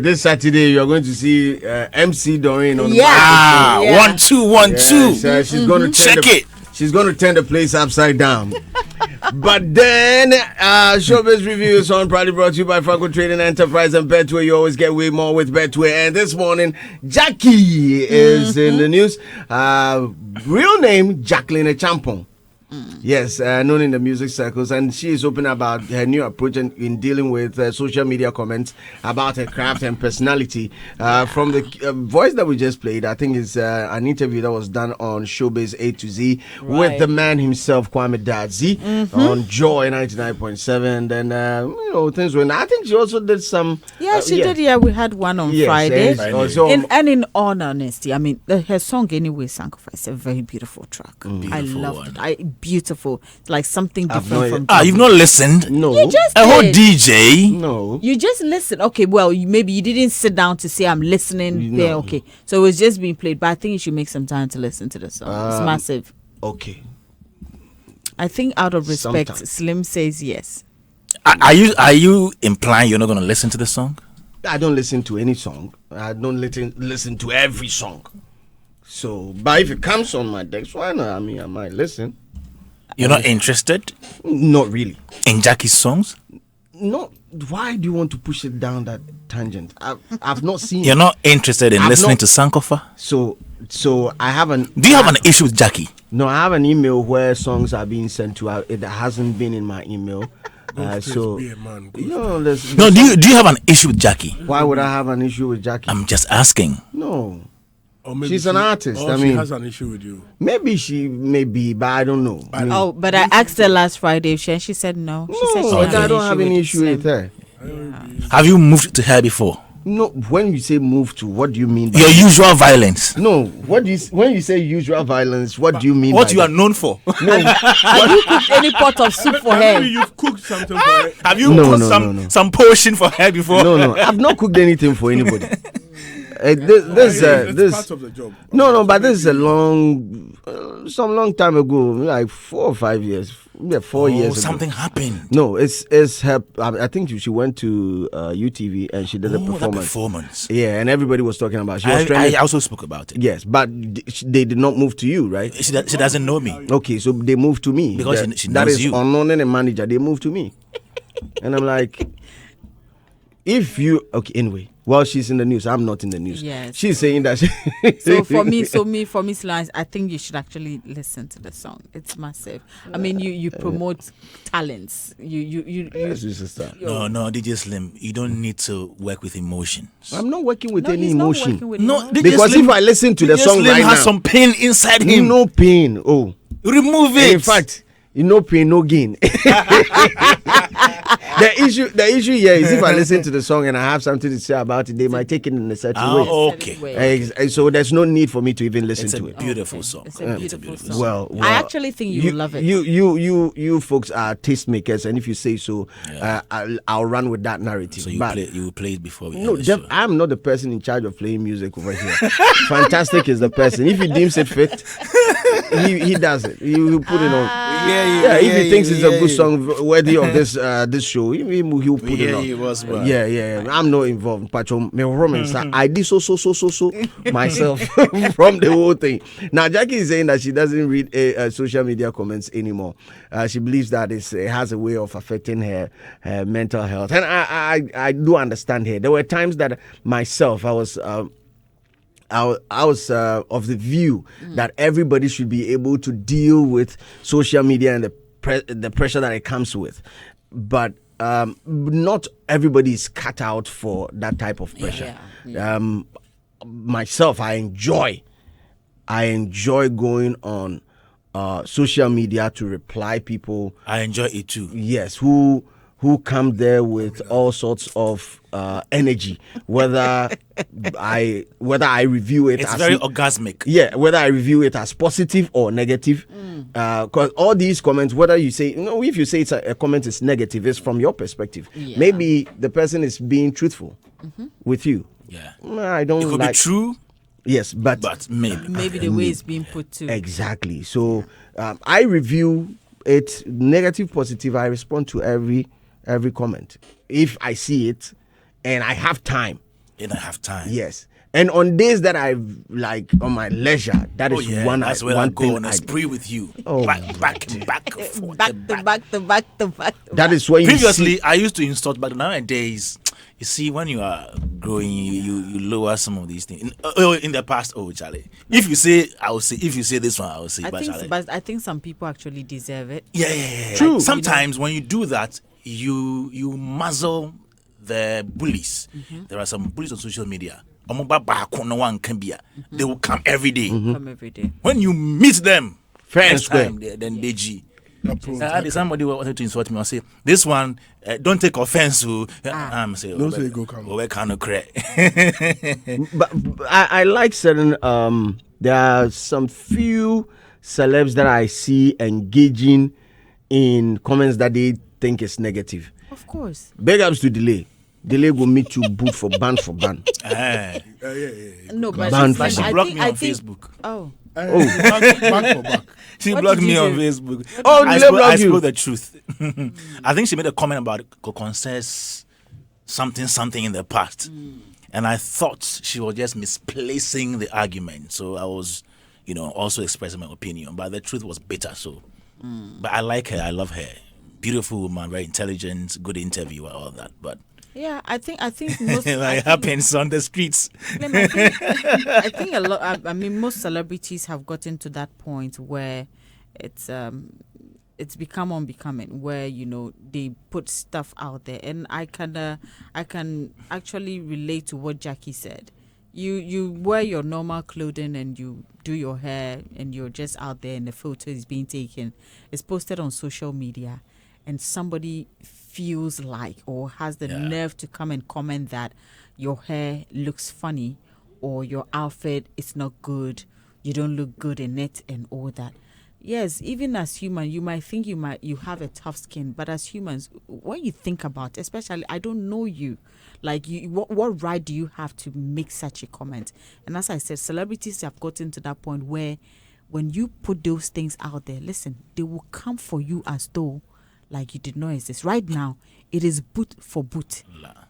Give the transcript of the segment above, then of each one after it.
This Saturday, you're going to see MC Doreen on the microphone. Yeah. 1 2 1 2. She's going to check it. She's going to turn the place upside down. But then, Showbiz Review is on, proudly brought to you by Kwaku Trading Enterprise and Betway. You always get way more with Betway. And this morning, Gyakie is in the news. Real name, Jacqueline Champong. Yes, known in the music circles, and she is open about her new approach in dealing with social media comments about her craft and personality. From the voice that we just played, I think is an interview that was done on Showbiz A to Z with the man himself, Kwame Dadzi, on Joy 99.7. Then things went. I think she also did some. Yeah, she did. Yeah, we had one on Friday. And in all honesty, I mean, her song anyway, Sankofa, is a very beautiful track. I loved it. Beautiful, like something different from. You've not listened? No. You just a whole DJ? No. You just listen. Okay, well, maybe you didn't sit down to say I'm listening there. Okay, so it was just being played, but I think you should make some time to listen to the song. It's massive. Okay. I think out of respect, Slim says yes. Are you implying you're not going to listen to the song? I don't listen to any song. I don't listen to every song. So, but if it comes on my desk, why not? I mean, I might listen. You're not interested? Not really. In Gyakie's songs? No. Why do you want to push it down that tangent? I've not seen. You're not interested in listening to Sankofa? So I haven't. Do you have an issue with Gyakie? No, I have an email where songs are being sent to. It hasn't been in my email. So do you have an issue with Gyakie? Why would I have an issue with Gyakie? I'm just asking. No. She's an artist. I mean, she has an issue with you. Maybe she may be, but I don't know. But I asked her last Friday if she said no. She said I don't have any issue with her. Yeah. Have you moved to her before? No. When you say move to, what do you mean? Your usual violence. No. When you say usual violence, what do you mean? What you are known for? No. Have you cooked any pot of soup for her? You've cooked something for her. Have you cooked some potion for her before? No. I've not cooked anything for anybody. This part of the job. No, but this is a long time ago, like 4 or 5 years. Yeah, 4 years ago. Something happened. No, it's her. I think she went to UTV and she did a performance. Yeah, and everybody was talking about. I also spoke about it. Yes, but they did not move to you, right? She doesn't know me. Okay, so they moved to me because she knows you. That is unknown and a manager. They moved to me, and I'm like, anyway. Well, she's in the news. I'm not in the news. Yes. She's saying that. So for me, Slice, I think you should actually listen to the song. It's massive. I mean, you promote talents. You. No, DJ Slim, you don't need to work with emotions. I'm not working with any emotion. Because if I listen to the song Slim right now, has some pain inside him. No pain. Oh, remove it. In fact, no pain, no gain. The issue here is if I listen to the song and I have something to say about it, they might take it in a certain way. Okay. So there's no need for me to even listen to it. It's a beautiful song. It's a beautiful song. Well, I actually think you will love it. You folks are tastemakers, and if you say so, I'll run with that narrative. So you will play it before we No, Jeff, I'm not the person in charge of playing music over here. Fantastic is the person. If he deems it fit, he does it. He will put it on. If he thinks it's a good song worthy of this show, he'll put it on. He was right. Yeah. I'm not involved. I did so myself from the whole thing. Now Gyakie is saying that she doesn't read social media comments anymore. She believes that it has a way of affecting her mental health, and I do understand her. There were times that myself I was of the view that everybody should be able to deal with social media and the pressure that it comes with, but not everybody is cut out for that type of pressure. Myself, I enjoy going on social media to reply people. I enjoy it too. Yes, who come there with all sorts of energy, whether I review it it's as very orgasmic. Yeah, whether I review it as positive or negative, because all these comments, whether you say if you say it's a comment is negative, it's from your perspective. Maybe the person is being truthful with you. Yeah, I don't. It could be true. Yes, but maybe the way it's being put to. Exactly. So I review it negative, positive. I respond to every comment if I see it and I have time You don't have time. Yes. And on days that I like on my leisure, that is one. That's where I go on a spree with you. Oh, back to back. That is when previously I used to insult, but nowadays, you see, when you are growing, you lower some of these things. In the past, Charlie, if you say, I will say. If you say this one, I will say. But I think some people actually deserve it. Yeah. True. Like, sometimes when you do that, you muzzle the bullies. There are some bullies on social media. They will come every day. Come every day. When you meet them, fair and square, then they G. Somebody wanted to insult me. I say, this one, don't take offense. I'm saying, don't say go come. But I like certain. There are some few celebs that I see engaging in comments that they think is negative. Of course. Big ups to Delay. Delay will meet you boot for ban. No, but she blocked me on Facebook. Back for back. She blocked me on Facebook. I spoke the truth. I think she made a comment about consensus something in the past. And I thought she was just misplacing the argument. So I was, also expressing my opinion. But the truth was bitter. So, but I like her. I love her. Beautiful woman, very intelligent, good interviewer, all that. But yeah, I think most it happens on the streets. I think a lot. I mean, most celebrities have gotten to that point where it's become unbecoming, where they put stuff out there, and I can actually relate to what Gyakie said. You wear your normal clothing and you do your hair and you're just out there and the photo is being taken. It's posted on social media, and somebody feels like or has the nerve to come and comment that your hair looks funny or your outfit is not good, you don't look good in it and all that. Yes, even as human, you might think you have a tough skin, but as humans, what you think about, especially, I don't know you. Like, what right do you have to make such a comment? And as I said, celebrities have gotten to that point where when you put those things out there, listen, they will come for you as though like you did not exist. Right now, it is boot for boot.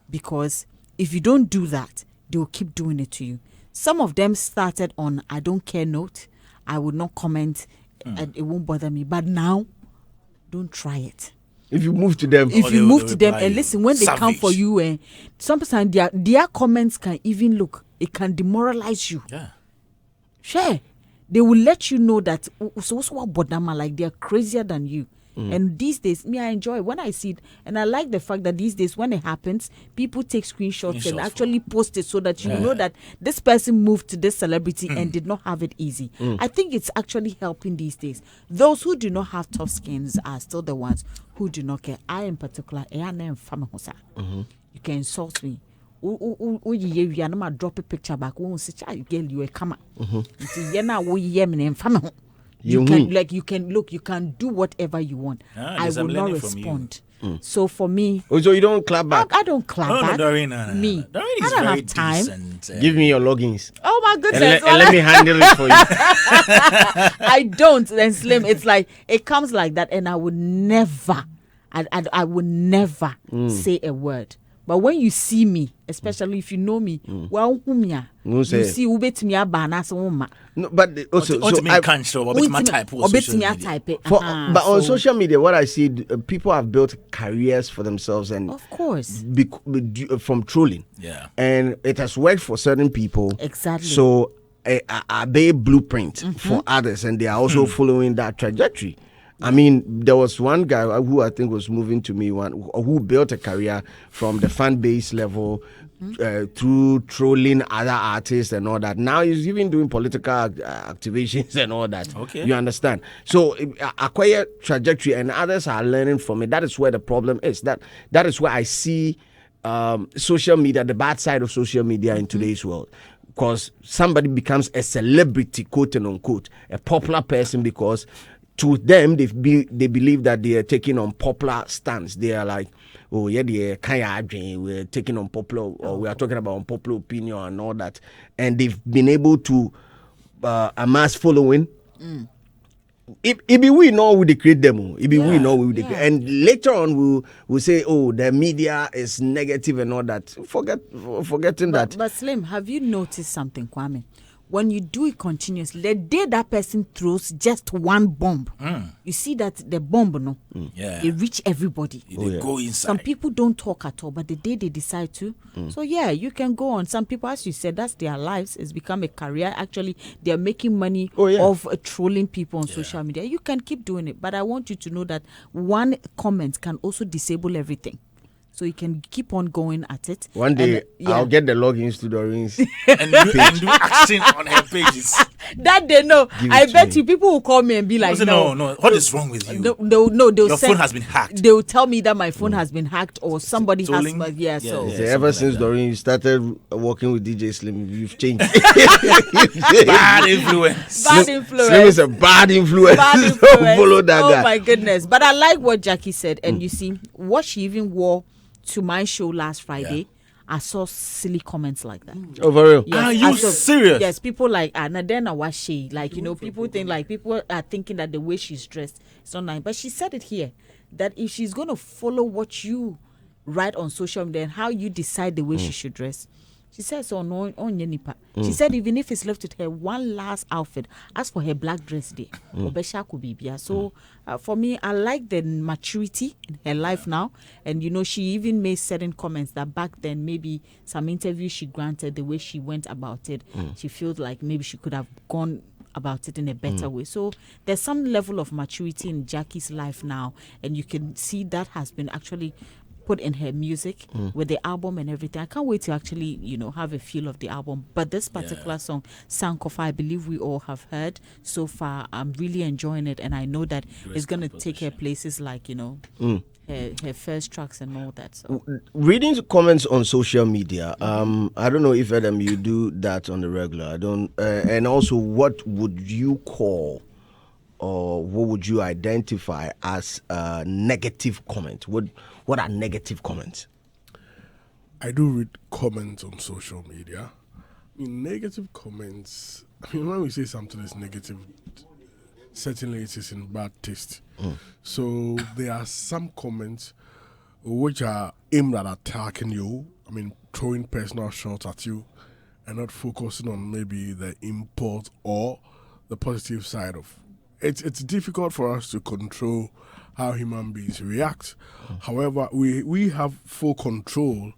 Because if you don't do that, they will keep doing it to you. Some of them started on I don't care note. I would not comment. And it won't bother me. But now, don't try it. If you move to them. And listen, when they come for you, sometimes their comments can even it can demoralize you. Yeah. Sure. They will let you know that, like they're crazier than you. And these days, I enjoy it when I see it. And I like the fact that these days, when it happens, people take screenshots and actually post it so that you know that this person moved to this celebrity and did not have it easy. I think it's actually helping these days. Those who do not have tough skins are still the ones who do not care. I, in particular, you can insult me. You drop a picture back. You a camera. You can do whatever you want. I will not respond. So for me, so you don't clap back? I don't clap back. Doreen, me, Doreen I don't have time. Decent, Give me your logins. Oh my goodness! And let me handle it for you. I don't. Then Slim, it's like it comes like that, and I would never, I would never say a word. But when you see me, especially if you know me, you see no, but also, but on social media, what I see, people have built careers for themselves, and of course, from trolling. Yeah, and it has worked for certain people. Exactly. So are they a blueprint for others, and they are also following that trajectory. I mean, there was one guy who I think was moving to me, who built a career from the fan base level through trolling other artists and all that. Now he's even doing political activations and all that. Okay. You understand? So acquire trajectory, and others are learning from it. That is where the problem is. That is where I see social media, the bad side of social media in today's world. Because somebody becomes a celebrity, quote and unquote, a popular person because to them, they believe that they are taking on popular stance. They are like, oh yeah, we're taking on popular, or we are talking about unpopular opinion and all that. And they've been able to amass following It be we know we create them. It be we know we create, and later on we'll say, oh, the media is negative and all that. Forgetting that. But Slim, have you noticed something, Kwame? When you do it continuously, the day that person throws just one bomb, you see that the bomb, it reach everybody. Go inside. Some people don't talk at all, but the day they decide to, so you can go on. Some people, as you said, that's their lives. It's become a career. Actually, they're making money of trolling people on social media. You can keep doing it, but I want you to know that one comment can also disable everything. So you can keep on going at it. One day, I'll get the logins to Doreen's and do action on her pages. That they know. I bet you people will call me and be like, no. What is wrong with you? Your phone has been hacked. They will tell me that my phone has been hacked or somebody has. Ever since Doreen, you started working with DJ Slim, you've changed. Bad influence. Slim is a bad influence. Follow that guy. Oh my goodness. But I like what Gyakie said. And you see, what she even wore to my show last Friday, I saw silly comments like that. Oh, for real? Yes, are you serious? Yes, people like, Nadena was she. Like, people think like, people are thinking that the way she's dressed, it's not nice. But she said it here, that if she's going to follow what you write on social media and how you decide the way she should dress, she said, so no on nipa. She said even if it's left with her one last outfit, as for her black dress day, Obesha could be. So for me, I like the maturity in her life now. And she even made certain comments that back then maybe some interviews she granted, the way she went about it, she feels like maybe she could have gone about it in a better way. So there's some level of maturity in Gyakie's life now, and you can see that has been actually put in her music with the album and everything. I can't wait to actually, have a feel of the album. But this particular song, Sankofa, I believe we all have heard so far. I'm really enjoying it, and I know that it's going to take her places like, her first tracks and all that. So. Reading comments on social media, I don't know if Adam, you do that on the regular. I don't. And also, what would you call or what would you identify as a negative comment? What are negative comments? I do read comments on social media. Negative comments, when we say something is negative, certainly it is in bad taste. So there are some comments which are aimed at attacking you, throwing personal shots at you and not focusing on maybe the import or the positive side of it. It's difficult for us to control how human beings react. However, we have full control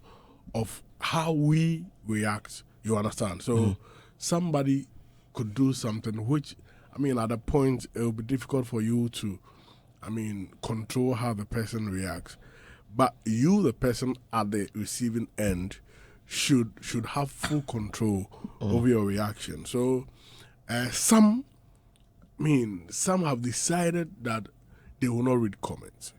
of how we react, you understand? So somebody could do something which, at a point, it will be difficult for you to, control how the person reacts. But you, the person at the receiving end, should have full control over your reaction. So some have decided that they will not read comments.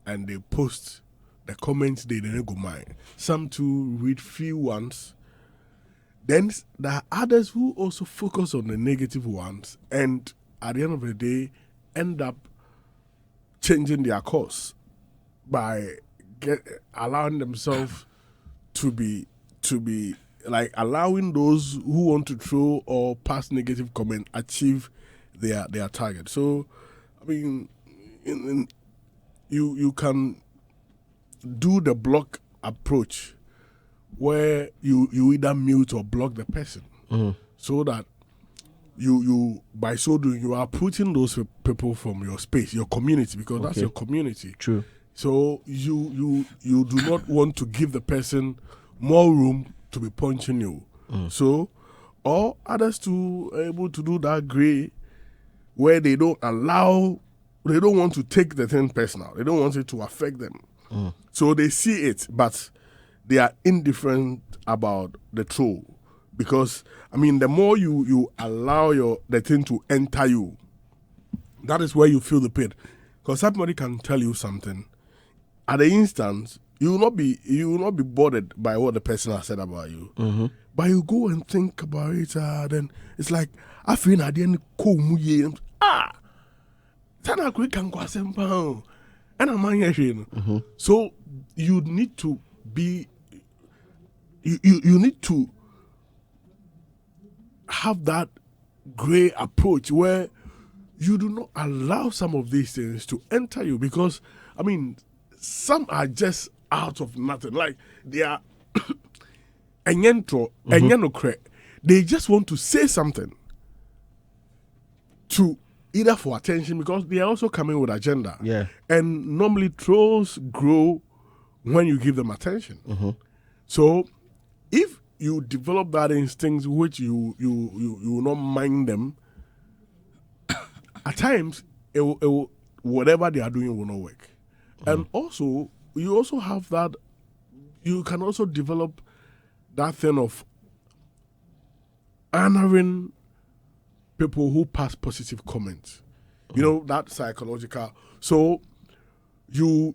And they post the comments they didn't go mind. Some too read few ones. Then there are others who also focus on the negative ones and at the end of the day end up changing their course by allowing themselves to be like allowing those who want to throw or pass negative comment achieve their target. So you can do the block approach where you either mute or block the person so that you by so doing you are putting those people from your space, your community, because that's your community. True. So you do not want to give the person more room to be punching you. So or others to able to do that gray where they don't want to take the thing personal. They don't want it to affect them. So they see it, but they are indifferent about the troll. Because, the more you allow the thing to enter you, that is where you feel the pain. Because somebody can tell you something. At the instance, you will not be bothered by what the person has said about you. But you go and think about it, then it's like, I feel I didn't call me. So you need to be, you need to have that gray approach where you do not allow some of these things to enter you, because, I mean, some are just out of nothing. Like, they are they just want to say something to either for attention, because they are also coming with agenda. Yeah. And normally trolls grow when you give them attention. So if you develop that instinct, which you will not mind them, at times whatever they are doing will not work. And also, you also have that, you can also develop that thing of honoring people who pass positive comments. You know, that psychological. So you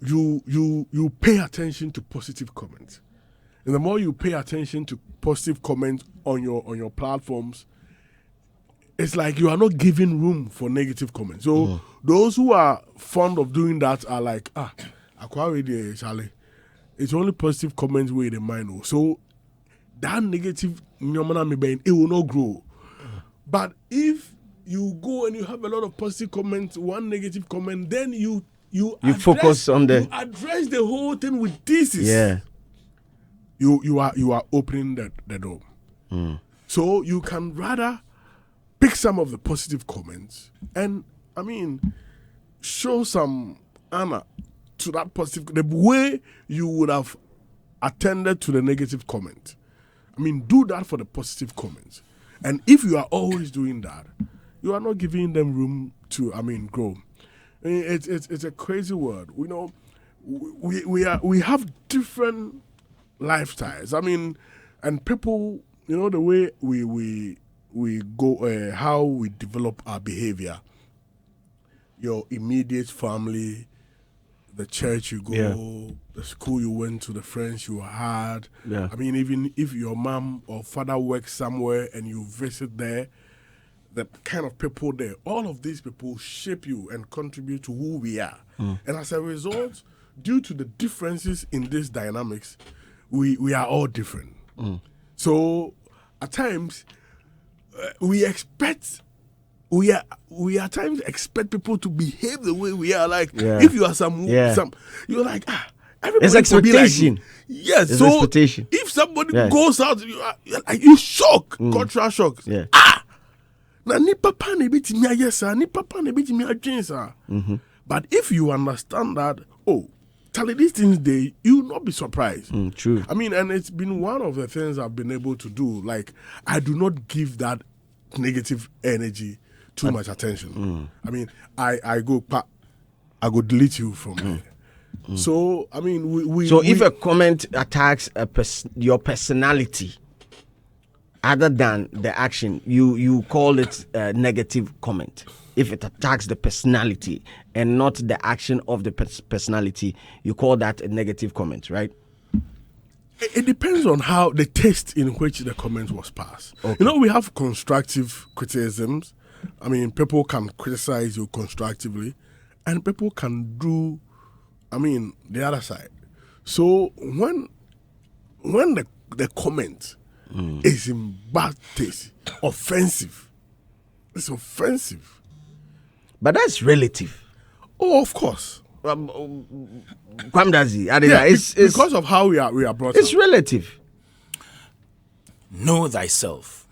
pay attention to positive comments. And the more you pay attention to positive comments on your platforms, it's like you are not giving room for negative comments. So those who are fond of doing that are like, Charlie, it's only positive comments where they mind. So that negative, it will not grow. But if you go and you have a lot of positive comments, one negative comment, then you focus on you address the whole thing with thesis. Yeah. You are opening the door. So you can rather pick some of the positive comments and, I mean, show some honor to that positive, the way you would have attended to the negative comment. I mean, do that for the positive comments. And if you are always doing that, you are not giving them room to, grow. I mean, it's a crazy word. You know, we have different lifestyles. I mean, and people, you know, the way we go, how we develop our behavior. Your immediate family, the church you go, the school you went to, the friends you had. Yeah. I mean, even if your mom or father works somewhere and you visit there, the kind of people there, all of these people shape you and contribute to who we are. And as a result, due to the differences in these dynamics, we are all different. So at times, we at times expect people to behave the way we are. Like, if you are some, you're like, everybody it's expectation. Be like, yes, it's so expectation. if somebody goes out, you shock, cultural shock. Na ni papa ne biti mi ayesa, ni papa ne biti mi adwensa. But if you understand that, tell these things you will not be surprised. True. I mean, and it's been one of the things I've been able to do. Like, I do not give that negative energy too much attention. I mean, I go delete you from there. So, I mean, if a comment attacks your personality, other than the action, you call it a negative comment. If it attacks the personality and not the action of the personality, you call that a negative comment, right? It depends on how the taste in which the comment was passed. Okay. You know, we have constructive criticisms. I mean, people can criticize you constructively, and people can do, the other side. So when the comment is in bad taste, offensive, it's offensive. But that's relative. Oh, of course. It's because of how we are brought up. It's relative. Know thyself.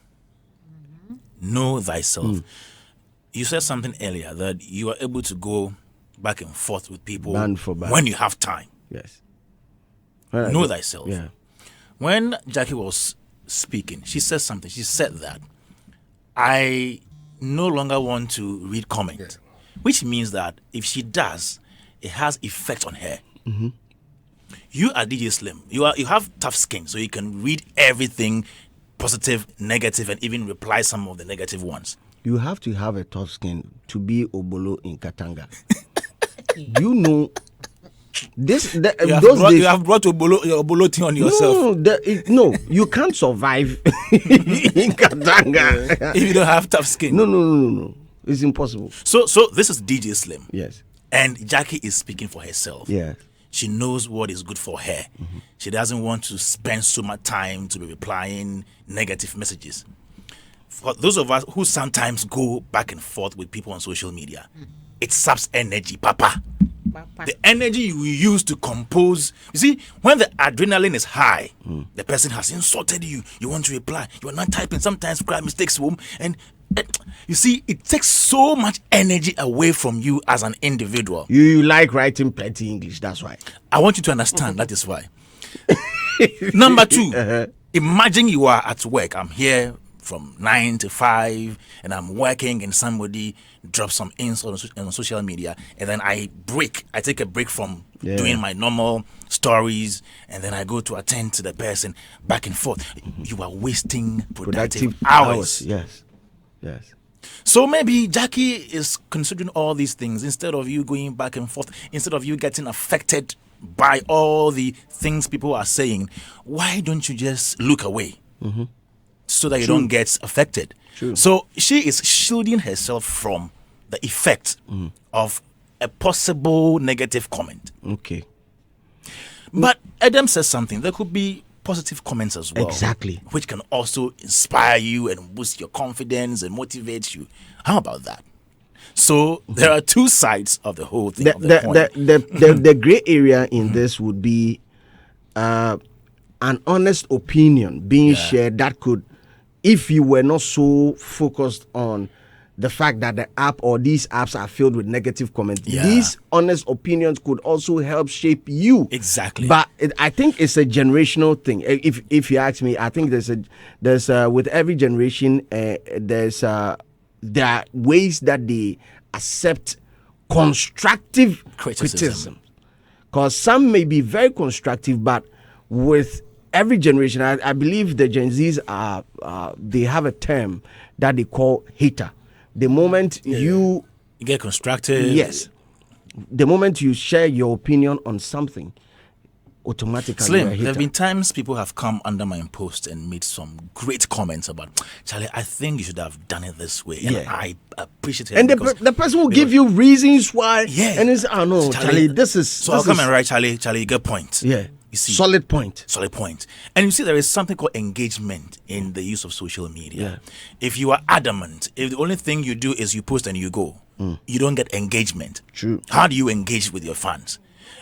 Know thyself. You said something earlier that you are able to go back and forth with people band for band when you have time. Yes. Know thyself. Yeah. When Gyakie was speaking, she said something. She said that I no longer want to read comment, which means that if she does, it has effect on her. You are DJ Slim. You have tough skin, so you can read everything, positive, negative, and even reply some of the negative ones. You have to have a tough skin to be Obolo in Katanga. You know, those days you have brought Obolo thing on yourself. No, you can't survive in Katanga if you don't have tough skin. No. It's impossible. So this is DJ Slim. Yes. And Gyakie is speaking for herself. Yeah. She knows what is good for her. She doesn't want to spend so much time to be replying negative messages. for those of us who sometimes go back and forth with people on social media, it saps energy, Papa. The energy you use to compose. You see, when the adrenaline is high, the person has insulted you. You want to reply. You are not typing. Sometimes cry mistakes, and you see, it takes so much energy away from you as an individual. You like writing plenty English. That's why. I want you to understand. That is why. Number 2, imagine you are at work. I'm here from 9 to 5 and I'm working, and somebody drops some insult on social media, and then I take a break from doing my normal stories, and then I go to attend to the person, back and forth. You are wasting productive hours. Yes. So maybe Gyakie is considering all these things. Instead of you going back and forth, instead of you getting affected by all the things people are saying, why don't you just look away? So that you don't get affected. True. So she is shielding herself from the effect of a possible negative comment. Okay. But Adam says something. There could be positive comments as well. Exactly. Which can also inspire you and boost your confidence and motivate you. How about that? So there are two sides of the whole thing. The gray area in this would be an honest opinion being shared that could, if you were not so focused on the fact that the app or these apps are filled with negative comments, these honest opinions could also help shape you. Exactly. But I think it's a generational thing. If you ask me, I think there's with every generation there are ways that they accept constructive criticism. Because some may be very constructive, but with every generation, I believe the Gen Zs they have a term that they call hater. The moment you get constructive, the moment you share your opinion on something, automatically Slim, there have been times people have come under my post and made some great comments about, Charlie, I think you should have done it this way. And I appreciate it. And the person will give you reasons why. Yeah. And it's, no, Charlie, this is... So I'll come and write, Charlie, you get point. Yeah. You see, solid point. And you see, there is something called engagement in the use of social media. Yeah. If you are adamant, if the only thing you do is you post and you go, you don't get engagement. True. How do you engage with your fans?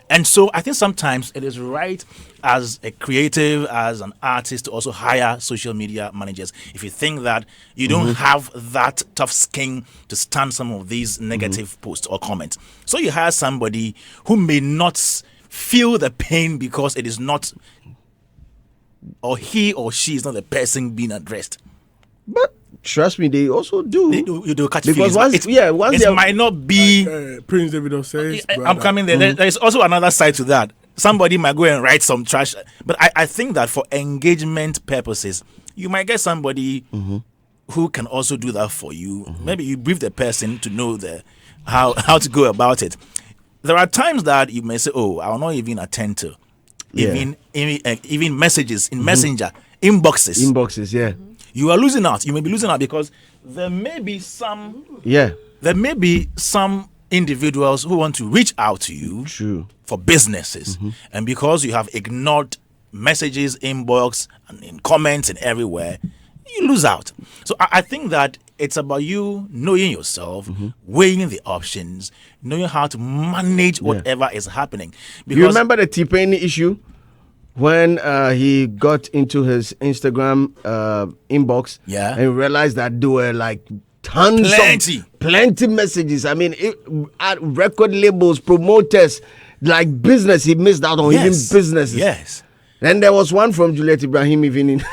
And so I think sometimes it is right as a creative, as an artist, to also hire social media managers. If you think that you don't have that tough skin to stand some of these negative posts or comments, so you hire somebody who may not feel the pain because it is not, or he or she is not the person being addressed. But trust me, they also do. You do catch because feelings. It might not be. Prince David says, I'm coming there. There is also another side to that. Somebody might go and write some trash, but I think that for engagement purposes, you might get somebody who can also do that for you. Maybe you brief the person to know how to go about it. There are times that you may say, "Oh, I will not even attend to even messages in Messenger inboxes." Yeah. You are losing out. You may be losing out because there may be some individuals who want to reach out to you for businesses, and because you have ignored messages, inbox, and in comments and everywhere, you lose out. So I think that it's about you knowing yourself, weighing the options, knowing how to manage whatever is happening. Because you remember the T-Pain issue when he got into his Instagram inbox and realized that there were like plenty messages. I mean, at record labels, promoters, like business, he missed out on even businesses. Yes. Then there was one from Juliet Ibrahim even in.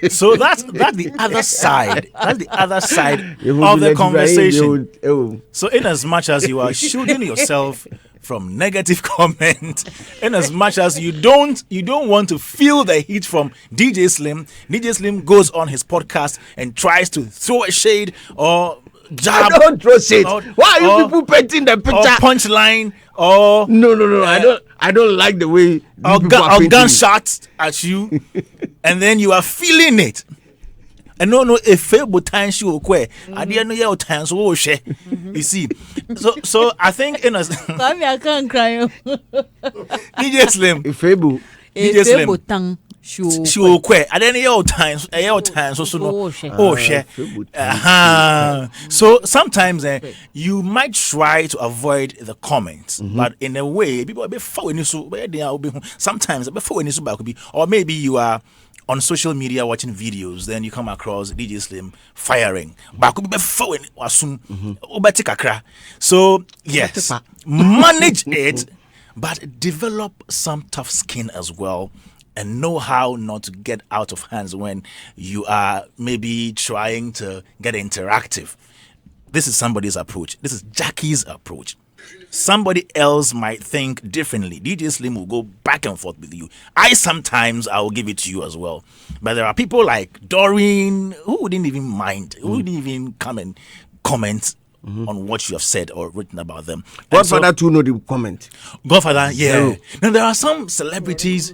So that's the other side. That's the other side of the conversation. So in as much as you are shielding yourself from negative comment, in as much as you don't want to feel the heat from DJ Slim goes on his podcast and tries to throw a shade or jab. I don't throw shade. Why are you people painting the picture? Or punchline or no. I don't like the way or gunshots at you, and then you are feeling it. And no, if you see, so I think in a I can't cry. DJ Slim, DJ Slim, she will quit at any old times. So sometimes you might try to avoid the comments, but in a way, people before sometimes before or maybe you are on social media watching videos, then you come across DJ Slim firing. So yes, manage it, but develop some tough skin as well, and know how not to get out of hands when you are maybe trying to get interactive. This is somebody's approach. This is Gyakie's approach. Somebody else might think differently. DJ Slim will go back and forth with you. I will give it to you as well. But there are people like Doreen who wouldn't even mind, who wouldn't even come and comment on what you have said or written about them. Godfather too know the comment. Godfather, yeah. Now there are some celebrities.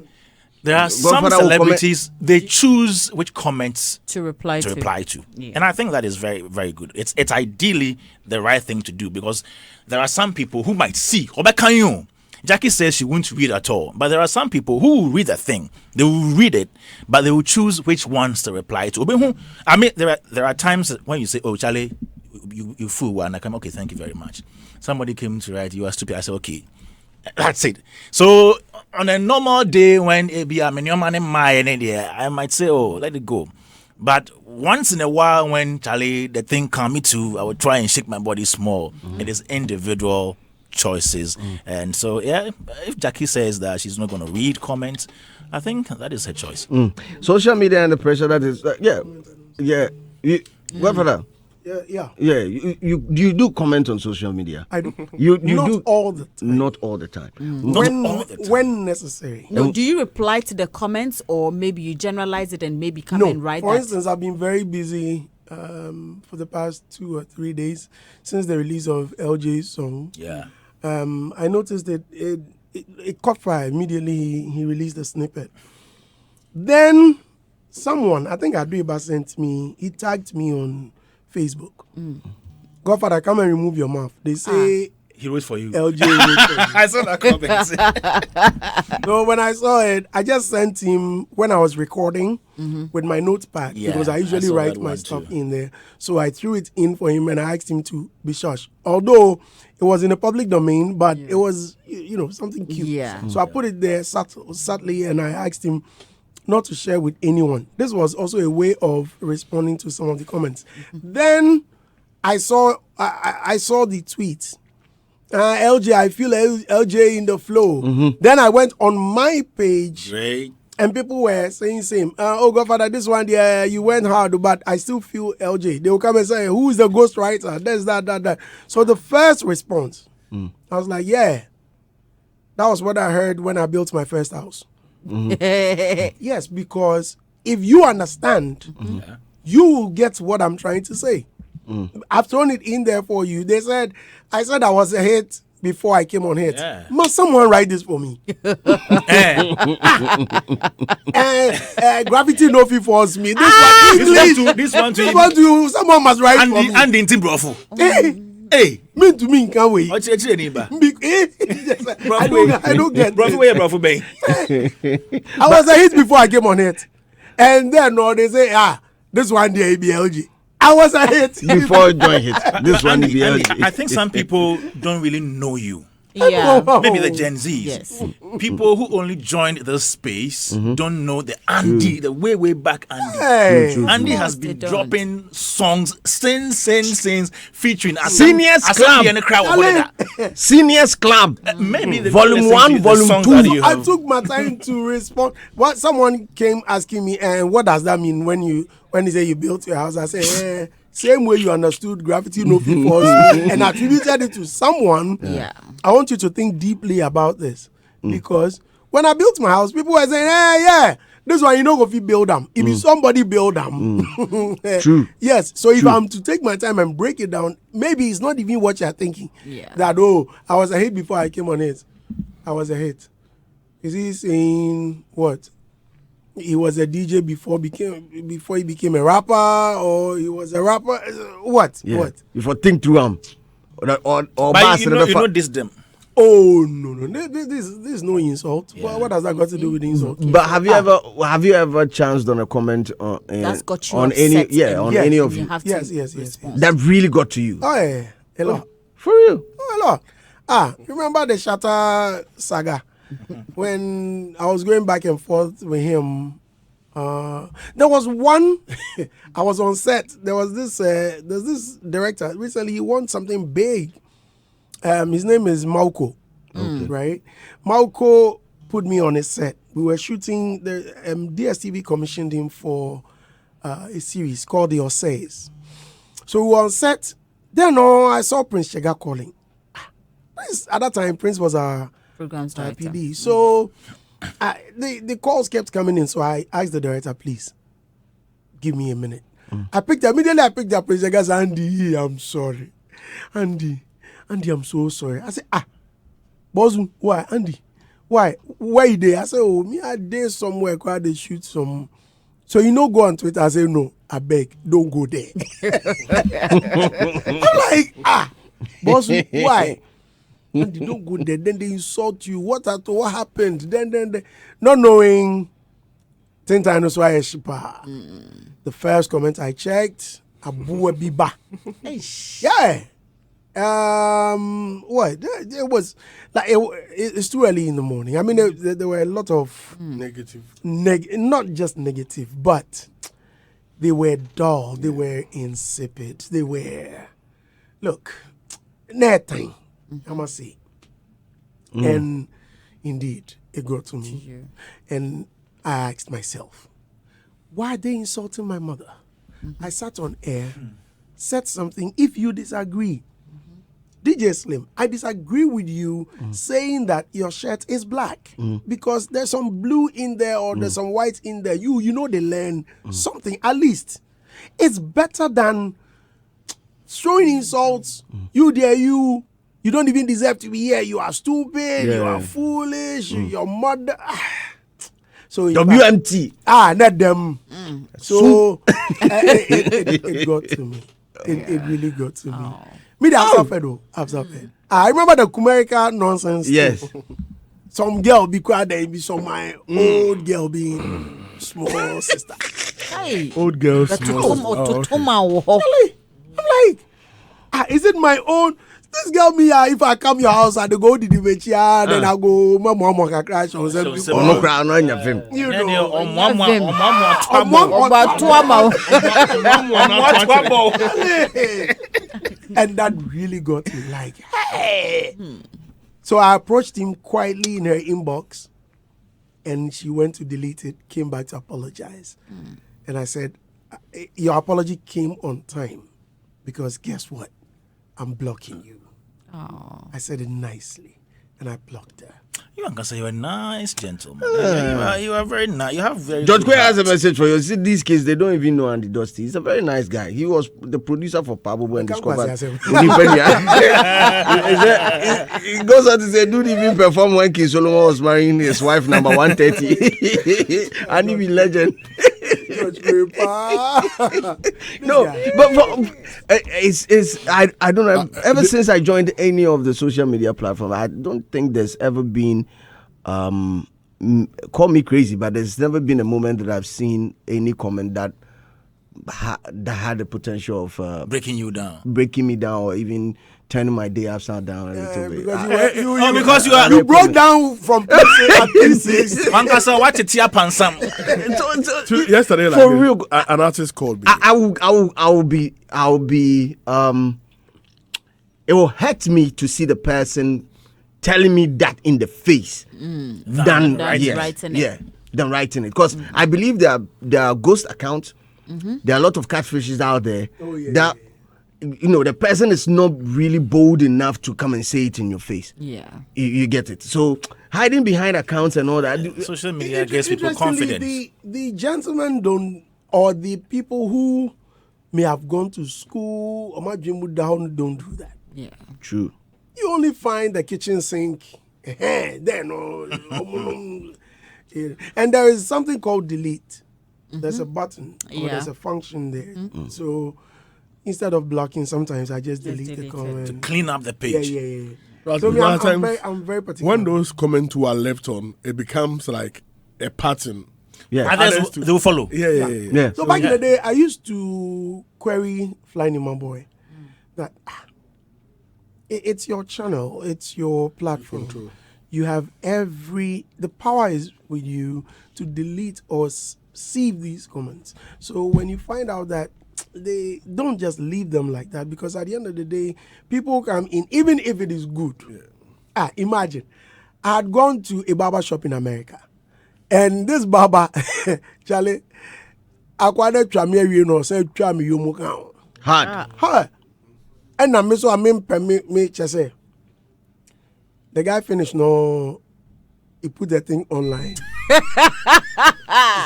They choose which comments to reply to. Yeah. And I think that is very, very good. It's ideally the right thing to do, because there are some people who might see. Gyakie says she won't read at all. But there are some people who will read a thing. They will read it, but they will choose which ones to reply to. I mean, there are times when you say, "Oh, Charlie, you fool," and I come, "Okay, thank you very much." Somebody came to write, "You are stupid." I said, "Okay." That's it. So on a normal day when it be I might say, "Oh, let it go." But once in a while, when Charlie the thing come me too, I would try and shake my body small. It is individual choices, and so if Gyakie says that she's not going to read comments, I think that is her choice. Social media and the pressure that is what for that? Yeah. You do comment on social media. I do. You not do all the time. Not all the time. When necessary. No, do you reply to the comments, or maybe you generalize it and maybe come and write? For instance, I've been very busy for the past 2 or 3 days since the release of LJ's song. Yeah. I noticed that it caught fire immediately. He released a snippet. Then someone, I think Adriba sent me. He tagged me on Facebook. Godfather, come and remove your mouth. They say he wrote for you. LJ wrote for you. I saw that comment. So when I saw it, I just sent him when I was recording with my notepad, because I usually write my stuff in there. So I threw it in for him and I asked him to be shush. Although it was in a public domain, but it was something cute. Yeah. So I put it there subtly and I asked him not to share with anyone. This was also a way of responding to some of the comments. Then I saw the tweet. LJ, I feel LJ in the flow. Then I went on my page. Great. And people were saying same. Oh, Godfather, this one, you went hard, but I still feel LJ. They will come and say, who is the ghostwriter? There's that. So the first response, I was like, yeah. That was what I heard when I built my first house. Yes, because if you understand, you will get what I'm trying to say. I've thrown it in there for you. I said I was a hit before I came on hit. Yeah. Must someone write this for me? Gravity no fee force me. This one to someone must write for me. And the intim brofo. Hey, me to me can't wait. I don't get it. I was a hit before I came on it. And then they say, this one day ABLG. I was a hit. Before join hit. This one ABLG. I think some people don't really know you. Yeah. Maybe the Gen Zs. Yes. People who only joined the space don't know the Andy, the way back Andy. Hey. Andy has been dropping songs since featuring Seniors Club. Seniors Club. Maybe the Volume 1, Volume 2. I took my time to respond. What someone came asking me, and what does that mean when he say you built your house? I say, same way you understood gravity no fee force me and attributed it to someone. Yeah. I want you to think deeply about this, because when I built my house, people were saying, this one you know go fit build them. If somebody build them. True. Yes. So if I'm to take my time and break it down, maybe it's not even what you're thinking. Yeah. That I was a hit before I came on it. I was a hit. Is he saying what? He was a DJ before he became a rapper, or he was a rapper? What? Yeah. What? Before think through or but you know this them. Oh no! This is no insult. Yeah. What has that got to do with insult? But have you ever chanced on a comment on any of you? Yes. That really got to you? Oh yeah, a lot. For real? Oh, a lot. Remember the Shatter saga when I was going back and forth with him. There was one. I was on set. There was this. There's this director recently. He won something big. His name is Mauko, right? Mauko put me on his set. We were shooting. The DSTV commissioned him for a series called The Osseys. So we were on set. Then I saw Prince Chega calling. At that time, Prince was our program director. PD. So the calls kept coming in. So I asked the director, please, give me a minute. I picked up Prince Chega's Andy. I'm sorry. Andy, I'm so sorry. I said, Bozu, why? Andy, why? Where you there? I said, oh, me I there somewhere where they shoot some. So go on Twitter. I say, no, I beg, don't go there. I'm like, Bozu, why? Andy, don't go there. Then they insult you. What happened? Then not knowing 10 times why a shipper. The first comment I checked, Abu Biba. Yeah. What? It was like it's too early in the morning. I mean, there were a lot of negative, not just negative, but they were dull. They were insipid. They were nothing. I must say, and indeed, it got to me, and I asked myself, why are they insulting my mother? I sat on air, said something. If you disagree. DJ Slim, I disagree with you saying that your shirt is black because there's some blue in there or there's some white in there. You they learn something at least. It's better than throwing insults. You don't even deserve to be here. You are stupid. You are foolish. Your mother. So WMT. Not them. So it got to me. It really got to me. Me, I've suffered. I remember the Kumerica nonsense. Yes. Some girl be quiet, there be some my old girl being small sister. Hey. Old girl, small sister. Really? I'm like, is it my own? This girl me, if I come your house, I go to the Vechia, then I go, Mama can crash on some people. No crown on your film. You know, and that really got me like, hey. So I approached him quietly in her inbox, and she went to delete it, came back to apologize. And I said, your apology came on time, because guess what? I'm blocking you. Oh. I said it nicely, and I blocked her. You can say you're a nice gentleman. You are very nice. You have very. George Quay has a message for you. See, these kids, they don't even know Andy Dusty. He's a very nice guy. He was the producer for Pablo and discovered. He goes on to say, dude even perform when King Solomon was marrying his wife number 130. And he be legend. No, but I don't know. Ever since I joined any of the social media platforms, I don't think there's ever been call me crazy, but there's never been a moment that I've seen any comment that had the potential of breaking me down, or even turning my day upside down a little bit. Because you broke down from pieces. Yesterday, for real, an artist called me. I'll be. It will hurt me to see the person telling me that in the face than writing it. Because I believe there are ghost accounts. There are a lot of catfishes out there. That the person is not really bold enough to come and say it in your face. Yeah, you get it. So hiding behind accounts and all that. Social media gives people confidence. The gentlemen don't, or the people who may have gone to school or might be down, don't do that. Yeah, true. You only find the kitchen sink. And there is something called delete. There's a button, or there's a function there. So instead of blocking, sometimes I just delete the comment. To clean up the page. Yeah. So I'm very particular. When those comments were left on, it becomes like a pattern. Yeah, others they will follow. Yeah. So back in the day, I used to query Flying in My Boy that it's your channel, it's your platform. Control. You have the power is with you to delete or save these comments. So when you find out that they don't just leave them like that, because at the end of the day, people come in, even if it is good. Yeah. Imagine, I had gone to a barber shop in America, and this barber, Charlie, acquired Chami, said Chami Yomuka. Hard. And I miss what me say. The guy finished, he put the thing online.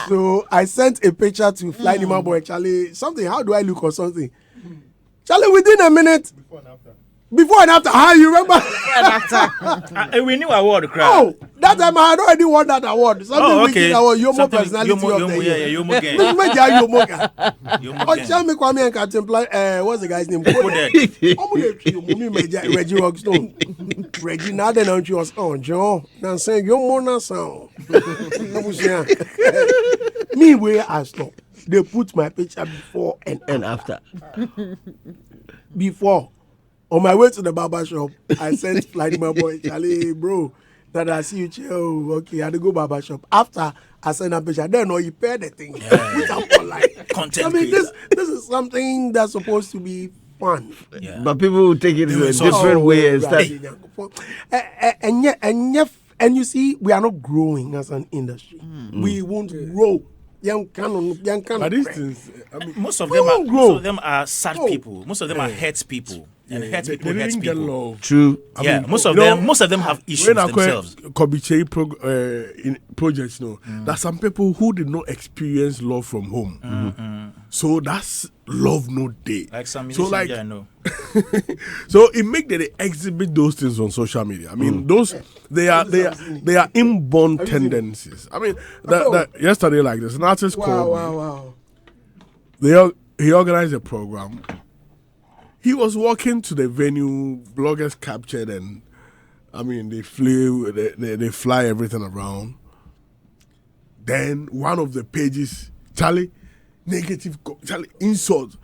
So I sent a picture to Flying in My Boy, Charlie, something, how do I look or something? Charlie, within a minute. Before and after. How you remember? Before and after. We knew award, crowd. Oh, that time I had already won that award. Something award, Yomo personality of the year. Yomo game. Oh, tell me, Kwame and Captain what's the guy's name? Reggie Rockstone. Reggie, now they know you was on John. Now saying Yomo na sound. Me where I stop. They put my picture before and after. Before. On my way to the barber shop, I sent Flying My Boy, Charlie, bro, that I see you chill. Okay, I had to go barber shop. After I sent a picture, then you pay the thing. Which I'm online. Content. I mean, this is something that's supposed to be fun. Yeah. But people will take it in a different way and stuff. And you see, we are not growing as an industry. We won't grow. But these things, most of them are sad people. Most of them are hurt people. And hurt people they didn't get love. True. Most of them have issues themselves. Kobiche projects, that some people who did not experience love from home. So that's love no day. Like some so musicians, I know. So it make that they exhibit those things on social media. I mean, those they are inborn tendencies. I mean, that yesterday like this, an artist called me. He organized a program. He was walking to the venue, bloggers captured, and I mean they fly everything around. Then one of the pages, Charlie, insult,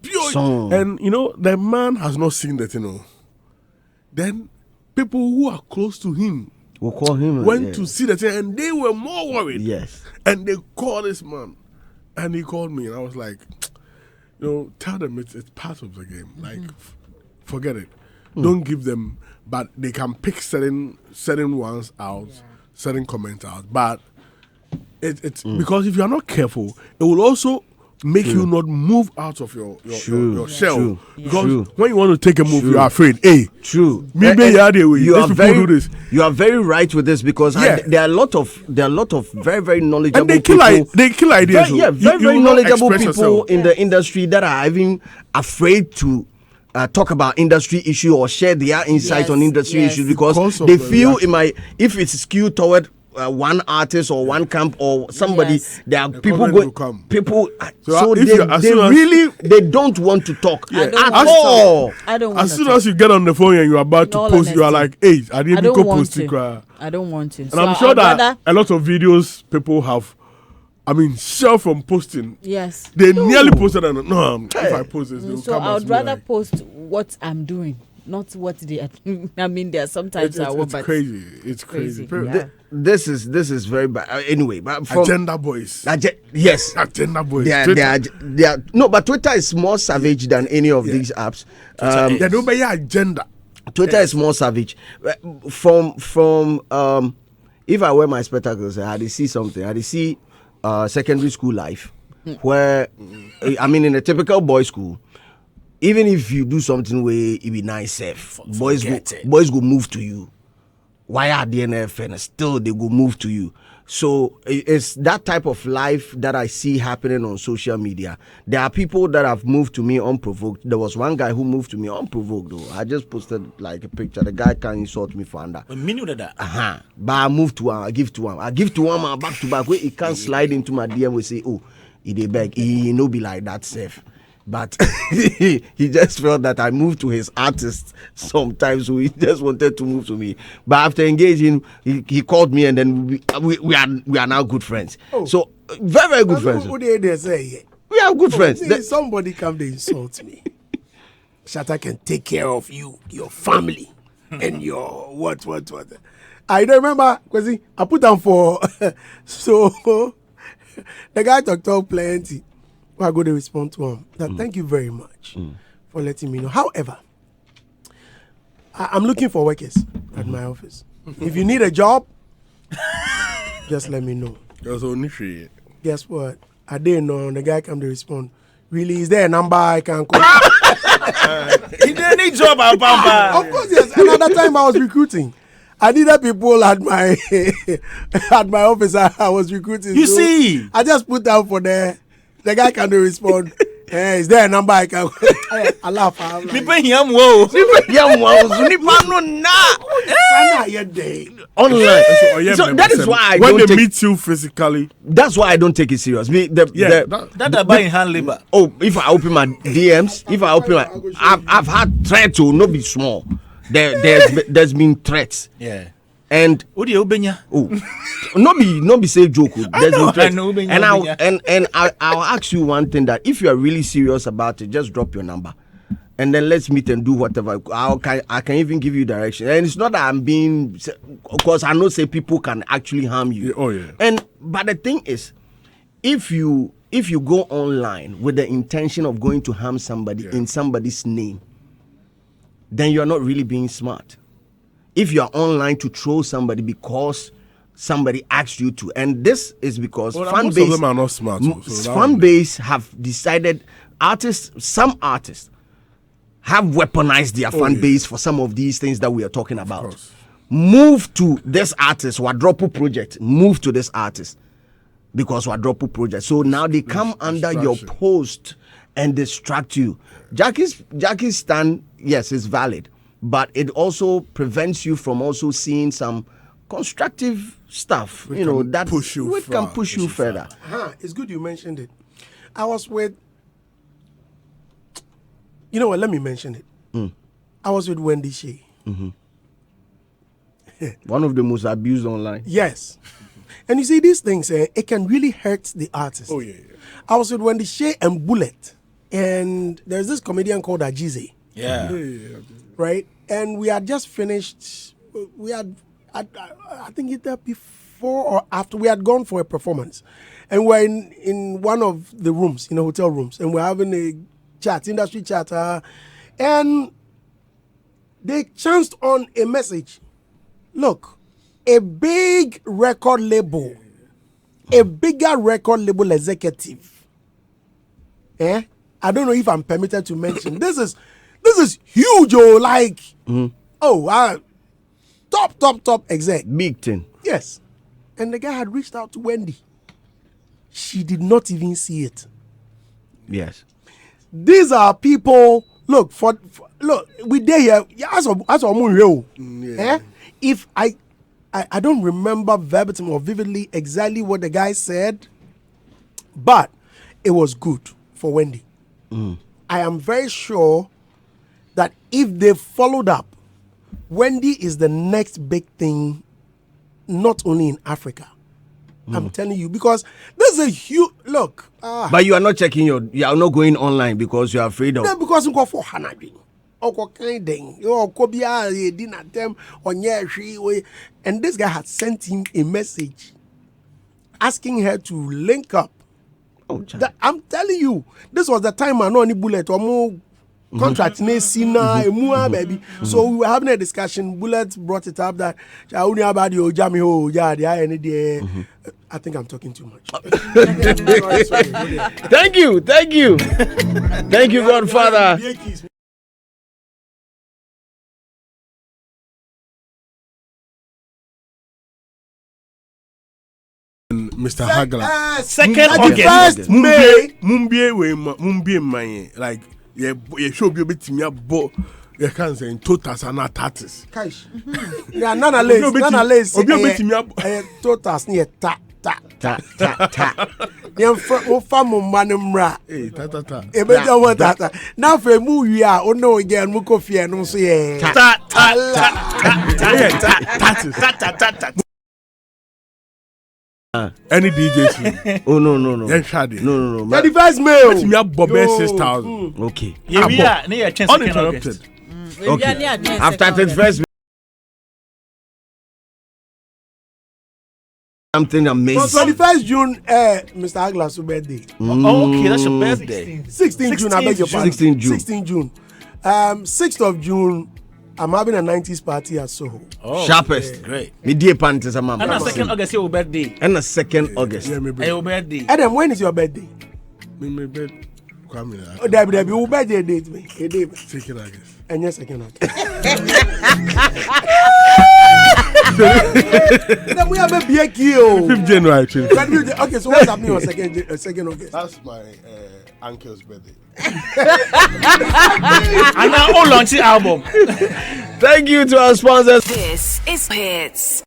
pure, and the man has not seen that. Then people who are close to him will call him. Went to see the thing, and they were more worried. Yes, and they called this man, and he called me, and I was like, tell them it's part of the game. Like, forget it. Don't give them, but they can pick certain ones out, certain comments out. But it's because if you are not careful, it will also make you not move out of your shell. True. Because when you want to take a move, you are afraid. True. Maybe you are very right with this because there are a lot of very, very knowledgeable and people. They kill ideas. Very knowledgeable people in the industry that are even afraid to talk about industry issue or share their insight on industry issues because they feel if it's skewed toward one artist or one camp or somebody, there are people they don't want to talk at all. I don't want as soon as you get on the phone and you're about to post, you are like, hey, I didn't go post it. I don't want to. And so I'm sure that a lot of videos people have share from posting. Yes. They nearly posted and if I post this, they'll come. So I would rather post what I'm doing, not what they are doing. I mean, there are sometimes it's crazy. It's crazy. Yeah. This is very bad. Anyway, but from agenda boys. Yes, agenda boys. They are no, but Twitter is more savage than any of these apps. They don't buy agenda. Twitter is more savage. From if I wear my spectacles, I see something. I see secondary school life, where in a typical boys' school. Even if you do something where it be nice, safe, boys go move to you. Why are DNF and still they go move to you? So it's that type of life that I see happening on social media. There are people that have moved to me unprovoked. There was one guy who moved to me unprovoked though. I just posted like a picture. The guy can insult me for under. But I moved to him. I give to him. I'm back to back. Where he can't slide into my DM. We say, oh, he dey beg. He no be like that safe. But he just felt that I moved to his artist sometimes, so he just wanted to move to me. But after engaging, he called me, and then we are now good friends. Oh. So very, very good friends. What did they say? We are good friends. Somebody come to insult me. Shatta can take care of you, your family, and your what. I don't remember because I put down for so the guy talk plenty. I go to respond to him. Thank you very much for letting me know. However, I'm looking for workers at my office. If you need a job, just let me know. Guess what? I didn't know. The guy come to respond. Really, is there a number I can call? He didn't need job, Papa. Of course, yes. Another time I was recruiting. I needed people at my office. I was recruiting. You see, I just put down for the guy can respond. Hey, is there a number I can? I laugh. I'm like, online. So that is why when they meet you physically, that's why I don't take it serious. That buying hand labor. Oh, if I open my DMs, I've had threats to not be small. There's been threats. Yeah. And what do you open ya? Oh, not be say joke. And I'll ask you one thing, that if you are really serious about it, just drop your number, and then let's meet and do whatever. I can even give you direction. And it's not that I'm being, of course, I know say people can actually harm you. Oh yeah. But the thing is, if you go online with the intention of going to harm somebody in somebody's name, then you're not really being smart. If you're online to troll somebody because somebody asked you to, and this is because fan base, of them are not smart. Fan base have decided, some artists have weaponized their fan base for some of these things that we are talking about. Move to this artist, Wadropu project. Move to this artist because Wadropu project. So now they come under your post and distract you. Gyake's stand, yes, is valid, but it also prevents you from also seeing some constructive stuff, that can push you further. It's good you mentioned it. I was with, let me mention it. I was with Wendy Shea. Mm-hmm. One of the most abused online. Yes. And you see, these things, it can really hurt the artist. Oh, yeah. I was with Wendy Shea and Bullet. And there's this comedian called Ajize. Yeah. Right? And we had just finished, I think either before or after, we had gone for a performance. And we're in one of the rooms, hotel rooms. And we're having a chat, industry chat. And they chanced on a message. Look, a big record label, a bigger record label executive. I don't know if I'm permitted to mention. This is huge, top exec. Big thing. Yes. And the guy had reached out to Wendy. She did not even see it. Yes. These are people, look, we there here, if I don't remember verbatim or vividly exactly what the guy said, but it was good for Wendy. I am very sure that if they followed up, Wendy is the next big thing, not only in Africa. I'm telling you, because this is a huge look. But you are not checking you are not going online because you are afraid of. No, because you go for Hanabi. And this guy had sent him a message asking her to link up. I'm telling you, this was the time I know any Bullet or more contract baby. So we were having a discussion. Bullet brought it up that I think I'm talking too much. Thank you, Godfather. Mr. Hagler. Second August. Mumbie man, like you show you bit me bo you can say in totals and not taxes. Yeah, nana lace. Totals near ta. Yɛmfa mo mma no mmra. Ɛbɛgya wɔ tata. Na afei mu wie a ono again mu kɔ fie no nso yɛ. Ta. Any DJs? Oh no. No. 31st May. Let me have Bobby 6,000. Okay. Yeah, we are near chance Uninterrupted. Okay. After 31st. Something amazing. 21st June, Mr. Agla's birthday. Oh, okay, that's your birthday. 16th June, I beg your pardon. 16 June. 6th of June, I'm having a 90s party at Soho. Oh, sharpest. Great. Midday panties, I'm and the 2nd August, your birthday. And the 2nd August. Yeah, your birthday. Adam, when is your birthday? My birthday. Oh, Debbie, your birthday date me. 2nd August. And yes, 2nd August. Then we have a Gyakie. 5th January. Okay, so what's happening on 2nd August? That's my uncle's birthday. And now, launch the album. Thank you to our sponsors. This is Hits.